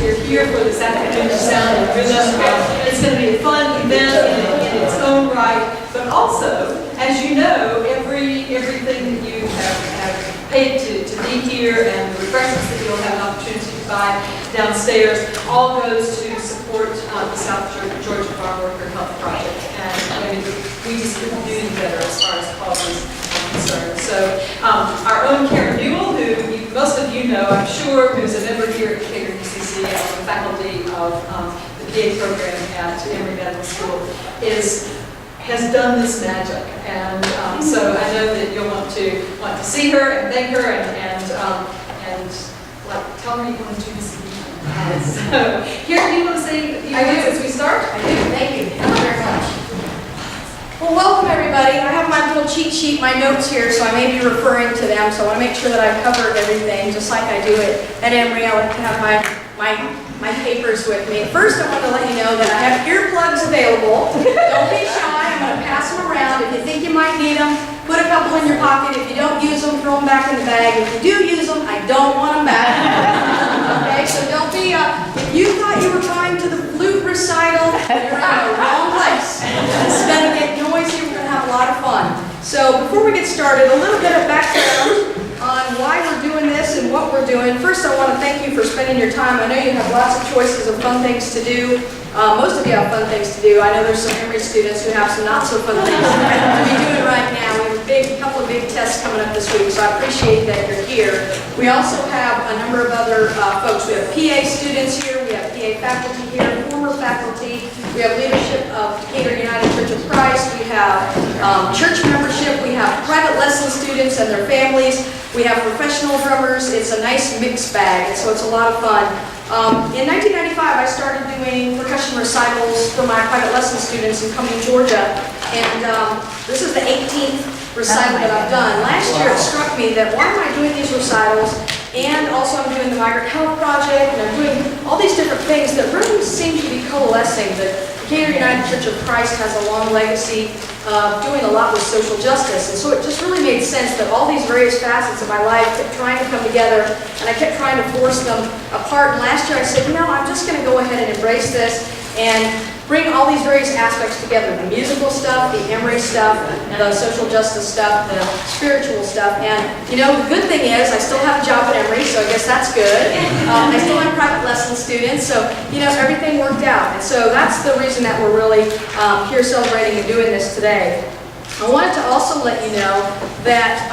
you're here for this afternoon sound and rhythm. It's going to be a fun event in its own right, but also, as you know, everything that you have paid to be here and the refreshments that you'll have an opportunity to buy downstairs all goes to support the South Georgia Farm Worker Health Project. And I mean, we just couldn't do any better as far as causes are concerned. So our own Karen Newell, who most of you know, I'm sure, who's a member here at KUCC and the faculty of the PA program at Emory Medical School, has done this magic. And so I know that you'll want to see her and thank her and like tell her you want to do this again. So here, do you want to say a few words as we start? I do. Thank you. Thank you very much. Well, welcome everybody. I have my little cheat sheet, my notes here, so I may be referring to them. So I want to make sure that I cover everything, just like I do it at Emory. I like to have my papers with me. First, I want to let you know that I have earplugs available. Don't be shy. I'm going to pass them around. If you think you might need them, put a couple in your pocket. If you don't use them, throw them back in the bag. If you do use them, I don't want them back. Okay, so don't be, if you thought you were going to the flute recital, you're in the wrong place. It's going to get noisy. We're going to have a lot of fun. So before we get started, a little bit of background on why we're doing this and what we're doing. First, I want to thank you for spending your time. I know you have lots of choices of fun things to do. Most of you have fun things to do. I know there's some Emory students who have some not so fun things to be doing right now. We have a couple of big tests coming up this week, so I appreciate that you're here. We also have a number of other folks. We have PA students here. We have PA faculty here, former faculty. We have leadership of Decatur United Church of Christ. We have church membership. We have private lesson students and their families. We have professional drummers. It's a nice mixed bag, and so it's a lot of fun. In 1995, I started doing percussion recitals for my private lesson students in Cumming, Georgia, and this is the 18th recital that I've done. Last year, it struck me that why am I doing these recitals, and also I'm doing the Migrant Health Project, and I'm doing all these different things that really seem to be coalescing. The Decatur United Church of Christ has a long legacy of doing a lot with social justice, and so it just really made sense that all these various facets of my life kept trying to come together, and I kept trying to force them apart. And last year I said, I'm just going to go ahead and embrace this and bring all these various aspects together, the musical stuff, the Emory stuff, the social justice stuff, the spiritual stuff. And the good thing is I still have a job at Emory, so I guess that's good. I still have private lesson students, so everything worked out. And so that's the reason that we're really here celebrating and doing this today. I wanted to also let you know that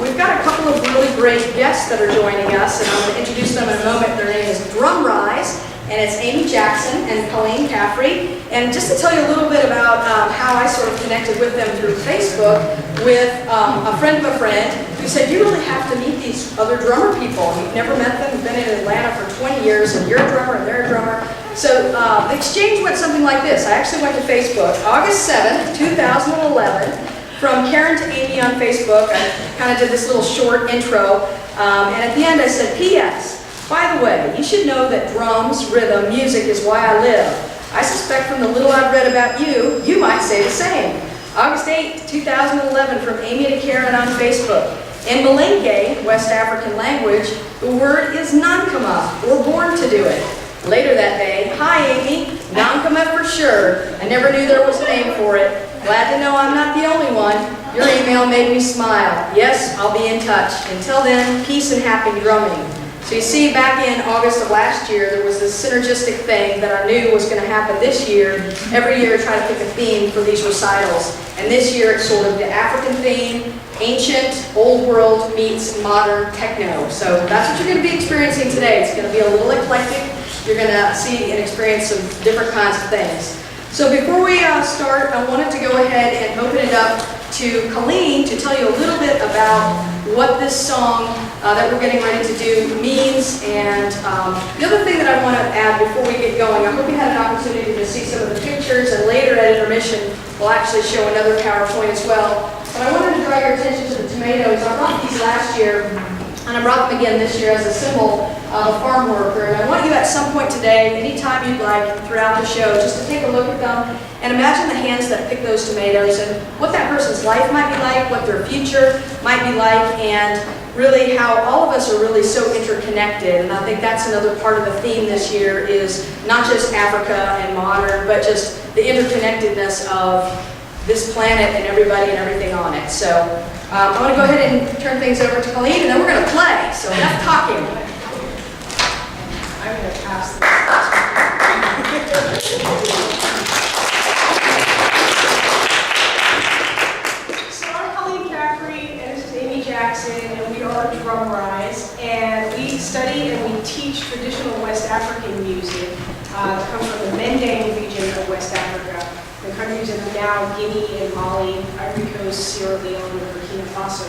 we've got a couple of really great guests that are joining us, and I'm going to introduce them in a moment. Their name is Rise1, and it's Amy Jackson and Colleen Caffrey. And just to tell you a little bit about how I sort of connected with them through Facebook with a friend of a friend who said, you really have to meet these other drummer people. You've never met them, you've been in Atlanta for 20 years, and you're a drummer and they're a drummer. So the exchange went something like this. I actually went to Facebook, August 7th, 2011, from Karen to Amy on Facebook. I kind of did this little short intro, and at the end I said, P.S. By the way, you should know that drums, rhythm, music is why I live. I suspect from the little I've read about you, you might say the same. August 8th, 2011, from Amy to Karen on Facebook. In Malinke, West African language, the word is Nankama, or born to do it. Later that day, hi Amy, Nankama for sure. I never knew there was a name for it. Glad to know I'm not the only one. Your email made me smile. Yes, I'll be in touch. Until then, peace and happy drumming. So you see, back in August of last year, there was this synergistic thing that I knew was going to happen this year. Every year I try to pick a theme for these recitals. And this year it's sort of the African theme, ancient, old world meets modern techno. So that's what you're going to be experiencing today. It's going to be a little eclectic. You're going to see and experience some different kinds of things. So before we start, I wanted to go ahead and open it up to Colleen to tell you a little bit about what this song that we're getting ready to do means. And the other thing that I want to add before we get going, I hope you had an opportunity to see some of the pictures, and later at intermission we'll actually show another PowerPoint as well. But I wanted to draw your attention to the tomatoes. I brought these last year, and I brought them again this year as a symbol of a farm worker. And I want you at some point today, anytime you'd like throughout the show, just to take a look at them and imagine the hands that pick those tomatoes and what that person's life might be like, what their future might be like. And really how all of us are really so interconnected. And I think that's another part of the theme this year is not just Africa and modern, but just the interconnectedness of this planet and everybody and everything on it. So I'm going to go ahead and turn things over to Colleen, and then we're going to play. So enough talking. I'm going to pass this. So I'm Colleen Caffrey, and this is Amy Jackson, and we are Drum Rise, and we study and we teach traditional West African music that comes from the Mendang region of West Africa. The countries that are now Guinea and Mali, Ivory Coast, Sierra Leone, and Burkina Faso.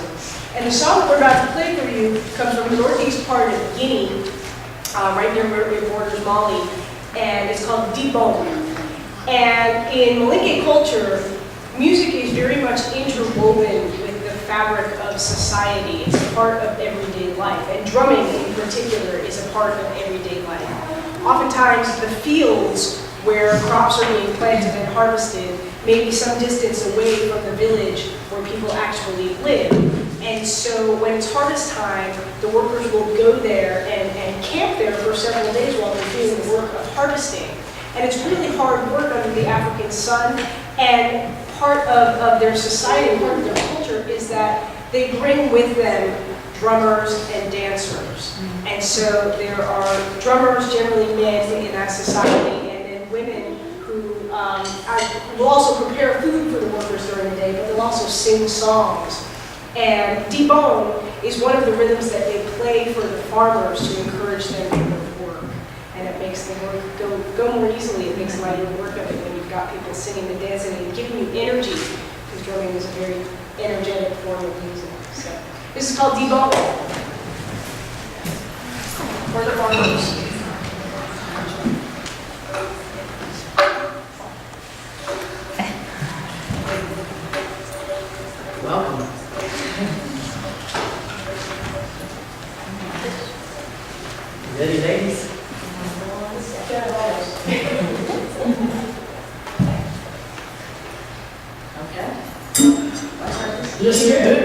And the song we're about to play for you comes from the northeast part of Guinea, right near where it borders Mali, and it's called Dibon. And in Malinke culture, music is very much interwoven with the fabric of society. It's a part of everyday life, and drumming in particular is a part of everyday life. Oftentimes, the fields where crops are being planted and harvested may be some distance away from the village where people actually live. And so when it's harvest time, the workers will go there and camp there for several days while they're doing the work of harvesting. And it's really hard work under the African sun, and part of their society, part of their culture is that they bring with them drummers and dancers. And so there are drummers, generally men in that society, women who will also prepare food for the workers during the day, but they'll also sing songs. And dibon is one of the rhythms that they play for the farmers to encourage them to work. And it makes the work go more easily. It makes lighter work of it when you've got people singing and dancing and giving you energy, because drumming is a very energetic form of music. So this is called dibon for the farmers. Welcome. Ready, ladies? Okay. Yes, you do.